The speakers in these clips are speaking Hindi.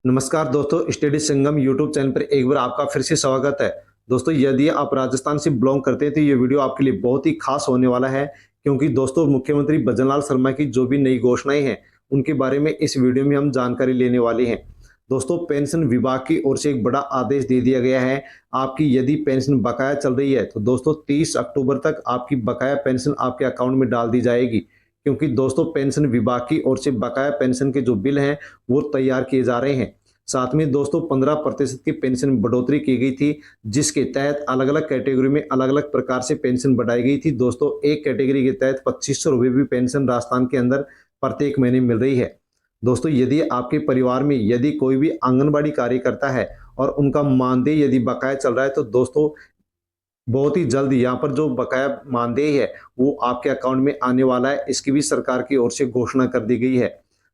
नमस्कार दोस्तों, स्टडी संगम यूट्यूब चैनल पर एक बार आपका फिर से स्वागत है। दोस्तों, यदि आप राजस्थान से बिलोंग करते हैं तो ये वीडियो आपके लिए बहुत ही खास होने वाला है, क्योंकि दोस्तों मुख्यमंत्री भजनलाल शर्मा की जो भी नई घोषणाएं हैं उनके बारे में इस वीडियो में हम जानकारी लेने वाले हैं। दोस्तों, पेंशन विभाग की ओर से एक बड़ा आदेश दे दिया गया है। आपकी यदि पेंशन बकाया चल रही है तो दोस्तों 30 अक्टूबर तक आपकी बकाया पेंशन आपके अकाउंट में डाल दी जाएगी, क्योंकि दोस्तों पेंशन विभाग की ओर से बकाया पेंशन के जो बिल हैं वो तैयार किए जा रहे हैं। साथ में दोस्तों 15% की पेंशन में बढ़ोतरी की गई थी, जिसके तहत अलग अलग कैटेगरी में अलग अलग प्रकार से पेंशन बढ़ाई गई थी। दोस्तों, एक कैटेगरी के तहत 2500 रुपये भी पेंशन राजस्थान के अंदर प्रत्येक महीने मिल रही है। दोस्तों, यदि आपके परिवार में यदि कोई भी आंगनबाड़ी कार्यकर्ता है और उनका मानदेय यदि बकाया चल रहा है तो दोस्तों बहुत ही जल्द यहाँ पर जो बकाया मानदेय है वो आपके अकाउंट में आने वाला है। इसकी भी सरकार की ओर से घोषणा कर दी गई है।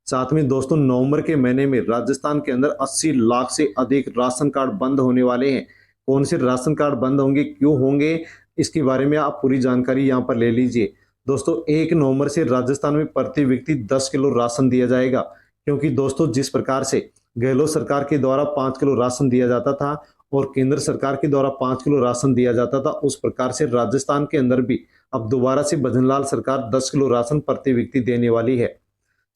साथ में दोस्तों नवंबर के महीने में राजस्थान के अंदर 80 लाख से अधिक राशन कार्ड बंद होने वाले हैं। कौन से राशन कार्ड बंद होंगे, क्यों होंगे, इसके बारे में आप पूरी जानकारी यहाँ पर ले लीजिए। दोस्तों, 1 नवंबर से राजस्थान में प्रति व्यक्ति 10 किलो राशन दिया जाएगा, क्योंकि दोस्तों जिस प्रकार से गहलोत सरकार के द्वारा 5 किलो राशन दिया जाता था और केंद्र सरकार के द्वारा 5 किलो राशन दिया जाता था, उस प्रकार से राजस्थान के अंदर भी अब दोबारा से भजनलाल सरकार 10 किलो राशन प्रति व्यक्ति देने वाली है।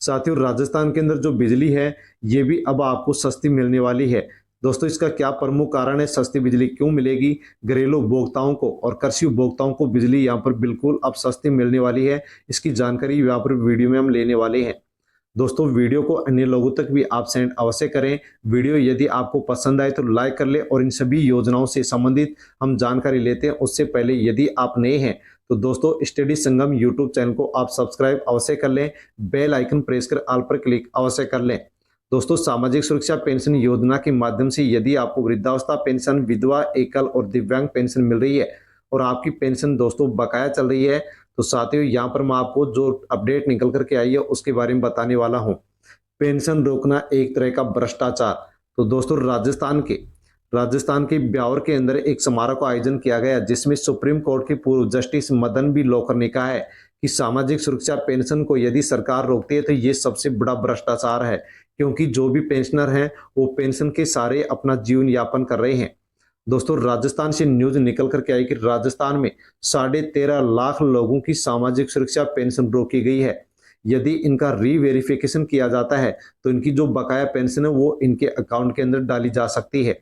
साथ ही राजस्थान के अंदर जो बिजली है ये भी अब आपको सस्ती मिलने वाली है। दोस्तों, इसका क्या प्रमुख कारण है, सस्ती बिजली क्यों मिलेगी घरेलू उपभोक्ताओं को और कृषि उपभोक्ताओं को बिजली यहाँ पर बिल्कुल अब सस्ती मिलने वाली है, इसकी जानकारी यहाँ पर वीडियो में हम लेने वाले हैं। दोस्तों, वीडियो को अन्य लोगों तक भी आप सेंड अवश्य करें। वीडियो यदि आपको पसंद आए तो लाइक कर ले और इन सभी योजनाओं से संबंधित हम जानकारी लेते हैं उससे पहले यदि आप नए हैं तो दोस्तों स्टडी संगम यूट्यूब चैनल को आप सब्सक्राइब अवश्य कर लें, बेल आइकन प्रेस कर ऑल पर क्लिक अवश्य कर लें। दोस्तों, सामाजिक सुरक्षा पेंशन योजना के माध्यम से यदि आपको वृद्धावस्था पेंशन, विधवा, एकल और दिव्यांग पेंशन मिल रही है और आपकी पेंशन दोस्तों बकाया चल रही है तो साथियों यहाँ पर मैं आपको जो अपडेट निकल करके आई है उसके बारे में बताने वाला हूँ। पेंशन रोकना एक तरह का भ्रष्टाचार। तो दोस्तों राजस्थान के ब्यावर के अंदर एक समारोह का आयोजन किया गया, जिसमें सुप्रीम कोर्ट के पूर्व जस्टिस मदन बी लोकुर ने कहा है कि सामाजिक सुरक्षा पेंशन को यदि सरकार रोकती है तो ये सबसे बड़ा भ्रष्टाचार है, क्योंकि जो भी पेंशनर हैं वो पेंशन के सारे अपना जीवन यापन कर रहे हैं। दोस्तों, राजस्थान से न्यूज निकल करके आई कि राजस्थान में 13.5 लाख लोगों की सामाजिक सुरक्षा पेंशन रोकी गई है। यदि इनका रीवेरिफिकेशन किया जाता है तो इनकी जो बकाया पेंशन है वो इनके अकाउंट के अंदर डाली जा सकती है।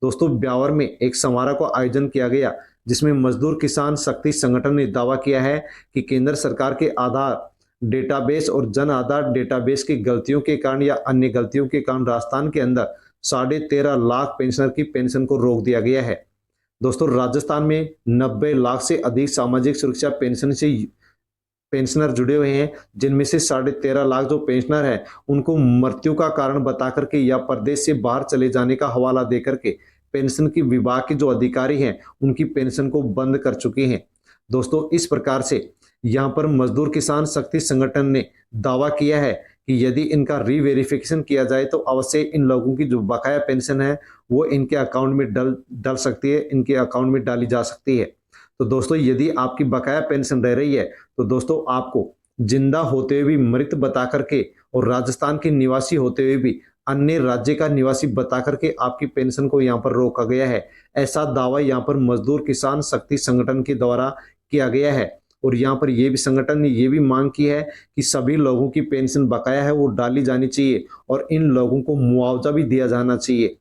दोस्तों, ब्यावर में एक समारोह का आयोजन किया गया, जिसमें मजदूर किसान शक्ति संगठन ने दावा किया है कि केंद्र सरकार के आधार डेटाबेस और जन आधार डेटाबेस की गलतियों के कारण या अन्य गलतियों के कारण राजस्थान के अंदर 13.5 लाख पेंशनर की पेंशन को रोक दिया गया है। दोस्तों, राजस्थान में 90 लाख से अधिक सामाजिक सुरक्षा पेंशन से पेंशनर जुड़े हुए हैं, जिनमें से 13.5 लाख जो पेंशनर हैं उनको मृत्यु का कारण बता करके या प्रदेश से बाहर चले जाने का हवाला दे करके पेंशन की विभाग के जो अधिकारी हैं उनकी पेंशन को बंद कर चुके हैं। दोस्तों, इस प्रकार से यहाँ पर मजदूर किसान शक्ति संगठन ने दावा किया है कि यदि इनका रीवेरिफिकेशन किया जाए तो अवश्य इन लोगों की जो बकाया पेंशन है वो इनके अकाउंट में डल सकती है, इनके अकाउंट में डाली जा सकती है। तो दोस्तों, यदि आपकी बकाया पेंशन रह रही है तो दोस्तों आपको जिंदा होते हुए भी मृत बता करके और राजस्थान के निवासी होते हुए भी अन्य राज्य का निवासी बता करके आपकी पेंशन को यहाँ पर रोका गया है। ऐसा दावा यहाँ पर मजदूर किसान शक्ति संगठन के द्वारा किया गया है और यहाँ पर ये भी संगठन ने ये भी मांग की है कि सभी लोगों की पेंशन बकाया है वो डाली जानी चाहिए और इन लोगों को मुआवजा भी दिया जाना चाहिए।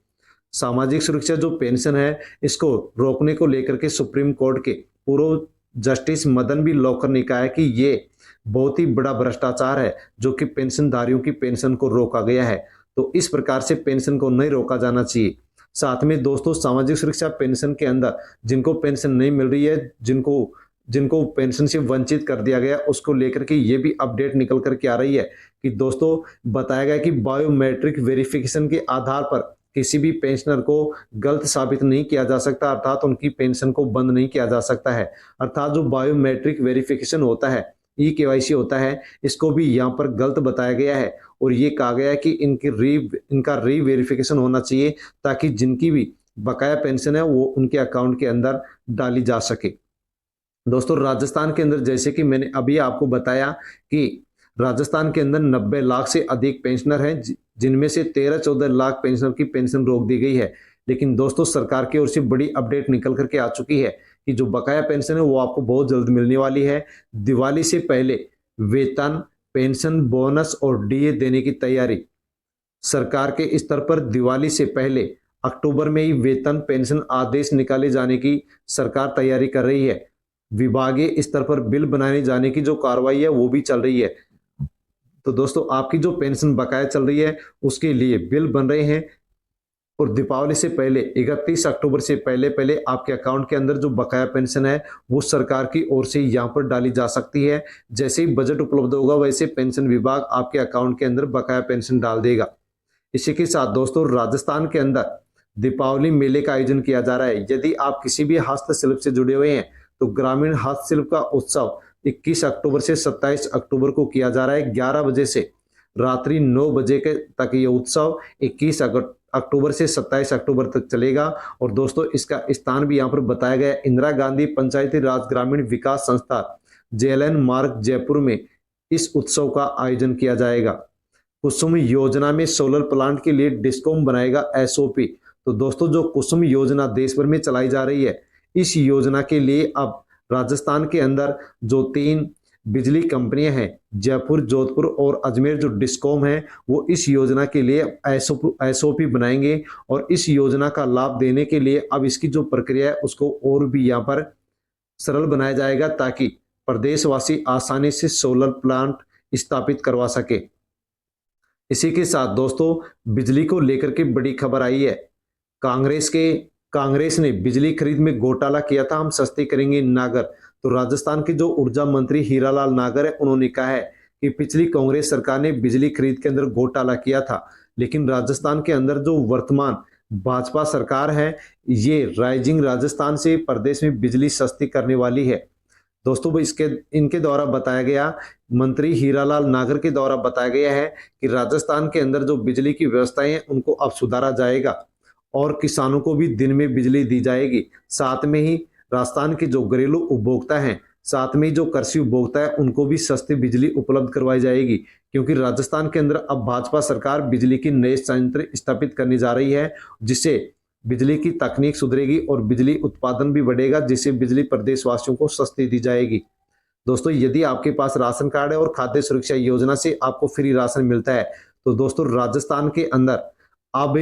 सामाजिक सुरक्षा जो पेंशन है इसको रोकने को लेकर के सुप्रीम कोर्ट के पूर्व जस्टिस मदन बी लोकुर ने कहा है कि ये बहुत ही बड़ा भ्रष्टाचार है जो कि पेंशनधारियों की पेंशन को रोका गया है। तो इस प्रकार से पेंशन को नहीं रोका जाना चाहिए। साथ में दोस्तों, सामाजिक सुरक्षा पेंशन के अंदर जिनको पेंशन नहीं मिल रही है, जिनको जिनको पेंशन से वंचित कर दिया गया, उसको लेकर के ये भी अपडेट निकल करके आ रही है कि दोस्तों बताया गया कि बायोमेट्रिक वेरिफिकेशन के आधार पर किसी भी पेंशनर को गलत साबित नहीं किया जा सकता, अर्थात उनकी पेंशन को बंद नहीं किया जा सकता है। अर्थात जो बायोमेट्रिक वेरिफिकेशन होता है, ई-केवाईसी होता है, इसको भी यहाँ पर गलत बताया गया है और ये कहा गया है कि इनका रीवेरिफिकेशन होना चाहिए ताकि जिनकी भी बकाया पेंशन है वो उनके अकाउंट के अंदर डाली जा सके। दोस्तों, राजस्थान के अंदर जैसे कि मैंने अभी आपको बताया कि राजस्थान के अंदर 90 लाख से अधिक पेंशनर हैं, जिनमें से 13-14 लाख पेंशनर की पेंशन रोक दी गई है। लेकिन दोस्तों सरकार की ओर से बड़ी अपडेट निकल करके आ चुकी है कि जो बकाया पेंशन है वो आपको बहुत जल्द मिलने वाली है। दिवाली से पहले वेतन, पेंशन, बोनस और डीए देने की तैयारी सरकार के स्तर पर दिवाली से पहले अक्टूबर में ही वेतन, पेंशन आदेश निकाले जाने की सरकार तैयारी कर रही है। विभागीय स्तर पर बिल बनाने जाने की जो कार्रवाई है वो भी चल रही है। तो दोस्तों आपकी जो पेंशन बकाया चल रही है उसके लिए बिल बन रहे हैं और दीपावली से पहले 31 अक्टूबर से पहले पहले आपके अकाउंट के अंदर जो बकाया पेंशन है वो सरकार की ओर से यहाँ पर डाली जा सकती है। जैसे ही बजट उपलब्ध होगा वैसे पेंशन विभाग आपके अकाउंट के अंदर बकाया पेंशन डाल देगा। इसी के साथ दोस्तों राजस्थान के अंदर दीपावली मेले का आयोजन किया जा रहा है। यदि आप किसी भी हस्तशिल्प से जुड़े हुए हैं तो ग्रामीण हस्तशिल्प का उत्सव 21 अक्टूबर से 27 अक्टूबर को किया जा रहा है। 11 बजे से रात्रि 9 बजे के तक ये उत्सव 21 अक्टूबर से 27 अक्टूबर तक चलेगा। और दोस्तों इसका स्थान भी यहाँ पर बताया गया है, इंदिरा गांधी पंचायती राज ग्रामीण विकास संस्था जेएलएन मार्ग जयपुर में इस उत्सव का आयोजन किया जाएगा। कुसुम योजना में सोलर प्लांट के लिए डिस्कॉम बनाएगा एसओपी। तो दोस्तों जो कुसुम योजना देश भर में चलाई जा रही है, इस योजना के लिए अब राजस्थान के अंदर जो 3 बिजली कंपनियां हैं, जयपुर, जोधपुर और अजमेर, जो डिस्कॉम है वो इस योजना के लिए एसओपी बनाएंगे। और इस योजना का लाभ देने के लिए अब इसकी जो प्रक्रिया है उसको और भी यहाँ पर सरल बनाया जाएगा ताकि प्रदेशवासी आसानी से सोलर प्लांट स्थापित करवा सके। इसी के साथ दोस्तों बिजली को लेकर के बड़ी खबर आई है। कांग्रेस ने बिजली खरीद में घोटाला किया था, हम सस्ती करेंगे नागर। तो राजस्थान के जो ऊर्जा मंत्री हीरालाल नागर है उन्होंने कहा है कि पिछली कांग्रेस सरकार ने बिजली खरीद के अंदर घोटाला किया था, लेकिन राजस्थान के अंदर जो वर्तमान भाजपा सरकार है ये राइजिंग राजस्थान से प्रदेश में बिजली सस्ती करने वाली है। दोस्तों इनके द्वारा बताया गया, मंत्री हीरालाल नागर के द्वारा बताया गया है कि राजस्थान के अंदर जो बिजली की व्यवस्थाएं हैं उनको अब सुधारा जाएगा और किसानों को भी दिन में बिजली दी जाएगी। साथ में ही राजस्थान के जो घरेलू उपभोक्ता हैं, साथ में जो कृषि उपभोक्ता है उनको भी सस्ती बिजली उपलब्ध करवाई जाएगी, क्योंकि राजस्थान के अंदर अब भाजपा सरकार बिजली की नए संयंत्र स्थापित करने जा रही है, जिससे बिजली की तकनीक सुधरेगी और बिजली उत्पादन भी बढ़ेगा, जिससे बिजली प्रदेशवासियों को सस्ती दी जाएगी। दोस्तों यदि आपके पास राशन कार्ड है और खाद्य सुरक्षा योजना से आपको फ्री राशन मिलता है तो दोस्तों राजस्थान के अंदर अब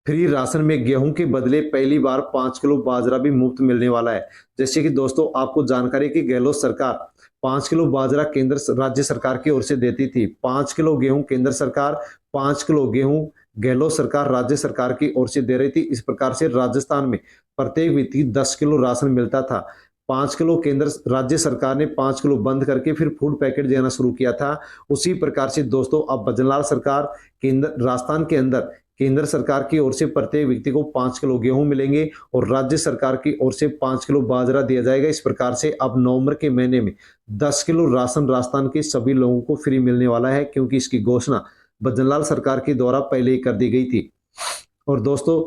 फ्री राशन में गेहूं के बदले पहली बार 5 किलो बाजरा भी मुफ्त मिलने वाला है। जैसे कि दोस्तों आपको जानकारी कि गहलोत सरकार 5 किलो बाजरा केंद्र राज्य सरकार की ओर से देती थी, 5 किलो गेहूं केंद्र सरकार, 5 किलो गेहूं गहलोत सरकार राज्य सरकार की ओर से दे रही थी। इस प्रकार से राजस्थान में प्रत्येक व्यक्ति 10 किलो राशन मिलता था। 5 किलो केंद्र राज्य सरकार ने 5 किलो बंद करके फिर फूड पैकेट देना शुरू किया था। उसी प्रकार से दोस्तों अब भजनलाल सरकार राजस्थान के अंदर केंद्र सरकार की ओर से प्रत्येक व्यक्ति को 5 किलो गेहूं मिलेंगे और राज्य सरकार की ओर से 5 किलो बाजरा दिया जाएगा। इस प्रकार से अब नवंबर के महीने में 10 किलो राशन राजस्थान के सभी लोगों को फ्री मिलने वाला है, क्योंकि इसकी घोषणा भजनलाल सरकार के द्वारा पहले ही कर दी गई थी। और दोस्तों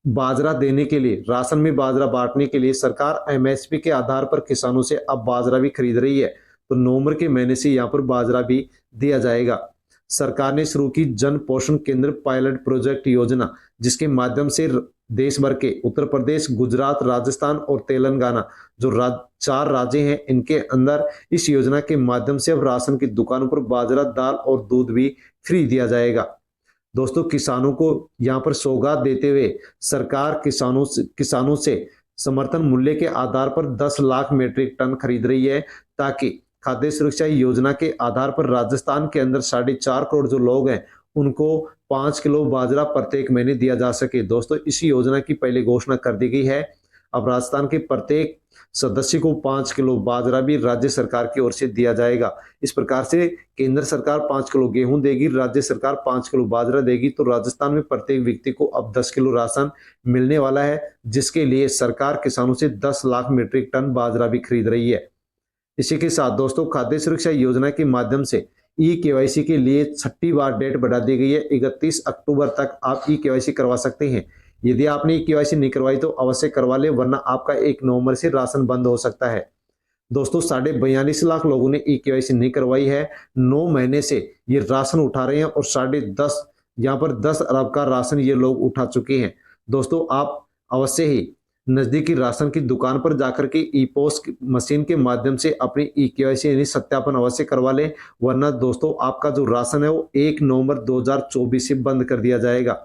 बाजरा देने के लिए, राशन में बाजरा बांटने के लिए सरकार एमएसपी के आधार पर किसानों से अब बाजरा भी खरीद रही है। तो नवंबर के महीने से यहाँ पर बाजरा भी दिया जाएगा। सरकार ने शुरू की जन पोषण केंद्र पायलट प्रोजेक्ट योजना, जिसके माध्यम से देश भर के उत्तर प्रदेश, गुजरात, राजस्थान और तेलंगाना जो 4 राज्य हैं, इनके अंदर इस योजना के माध्यम से अब राशन की दुकानों पर बाजरा, दाल और दूध भी फ्री दिया जाएगा। दोस्तों किसानों को यहाँ पर सौगात देते हुए सरकार किसानों से समर्थन मूल्य के आधार पर 10 लाख मीट्रिक टन खरीद रही है, ताकि खाद्य सुरक्षा योजना के आधार पर राजस्थान के अंदर 4.5 करोड़ जो लोग हैं उनको 5 किलो बाजरा प्रत्येक महीने दिया जा सके। दोस्तों इस योजना की पहले घोषणा कर दी गई है। अब राजस्थान के प्रत्येक सदस्य को 5 किलो बाजरा भी राज्य सरकार की ओर से दिया जाएगा। इस प्रकार से केंद्र सरकार 5 किलो गेहूं देगी, राज्य सरकार 5 किलो बाजरा देगी, तो राजस्थान में प्रत्येक व्यक्ति को अब 10 किलो राशन मिलने वाला है, जिसके लिए सरकार किसानों से 10 लाख मीट्रिक टन बाजरा भी खरीद रही है। इसी के साथ दोस्तों खाद्य सुरक्षा योजना के माध्यम से ई-केवाईसी के लिए 6ठी बार डेट बढ़ा दी गई है। 31 अक्टूबर तक आप ई-केवाईसी करवा सकते हैं। यदि आपने ई-केवाईसी नहीं करवाई तो अवश्य करवा ले, वरना आपका 1 नवंबर से राशन बंद हो सकता है। दोस्तों 42.5 लाख लोगों ने ई केवाईसी नहीं करवाई है। 9 महीने से ये राशन उठा रहे हैं और 10.5 यहाँ पर 10 अरब का राशन ये लोग उठा चुके हैं। दोस्तों आप अवश्य ही नजदीकी राशन की दुकान पर जाकर के ई पोस मशीन के माध्यम से अपनी ई केवाईसी यानी सत्यापन अवश्य करवा लें, वरना दोस्तों आपका जो राशन है वो 1 नवंबर 2024 से बंद कर दिया जाएगा।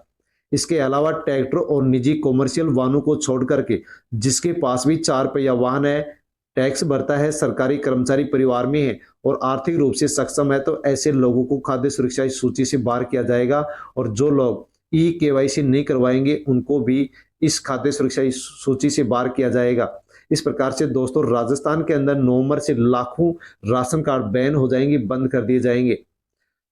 इसके अलावा ट्रैक्टर और निजी कॉमर्शियल वाहनों को छोड़ करके जिसके पास भी 4 पहिया वाहन है, टैक्स भरता है, सरकारी कर्मचारी परिवार में है और आर्थिक रूप से सक्षम है, तो ऐसे लोगों को खाद्य सुरक्षा सूची से बाहर किया जाएगा। और जो लोग ई केवाईसी नहीं करवाएंगे उनको भी इस खाद्य सुरक्षा सूची से बाहर किया जाएगा। इस प्रकार से दोस्तों राजस्थान के अंदर नवंबर से लाखों राशन कार्ड बैन हो जाएंगे, बंद कर दिए जाएंगे।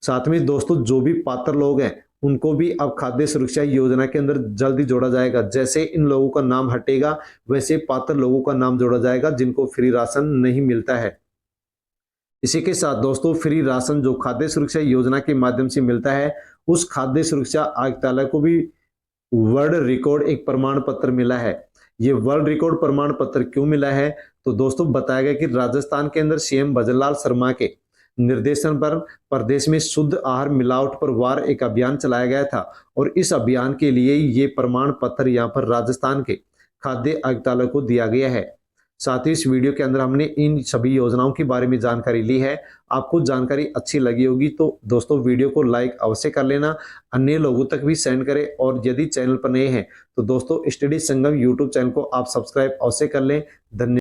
साथ में दोस्तों जो भी पात्र लोग हैं उनको भी अब खाद्य सुरक्षा योजना के अंदर जल्दी जोड़ा जाएगा। जैसे इन लोगों का नाम हटेगा वैसे पात्र लोगों का नाम जोड़ा जाएगा जिनको फ्री राशन नहीं मिलता है। इसी के साथ दोस्तों फ्री राशन जो खाद्य सुरक्षा योजना के माध्यम से मिलता है, उस खाद्य सुरक्षा आयुक्तालय को भी वर्ल्ड रिकॉर्ड एक प्रमाण पत्र मिला है। ये वर्ल्ड रिकॉर्ड प्रमाण पत्र क्यों मिला है, तो दोस्तों बताया गया कि राजस्थान के अंदर सीएम भजनलाल शर्मा के निर्देशन पर प्रदेश में शुद्ध आहार मिलावट पर वार एक अभियान चलाया गया था और इस अभियान के लिए ये प्रमाण पत्र यहाँ पर राजस्थान के खाद्य आयुक्तालय को दिया गया है। साथ ही इस वीडियो के अंदर हमने इन सभी योजनाओं के बारे में जानकारी ली है। आपको जानकारी अच्छी लगी होगी तो दोस्तों वीडियो को लाइक अवश्य कर लेना, अन्य लोगों तक भी सेंड करें और यदि चैनल पर नए हैं तो दोस्तों स्टडी संगम यूट्यूब चैनल को आप सब्सक्राइब अवश्य कर लें। धन्यवाद।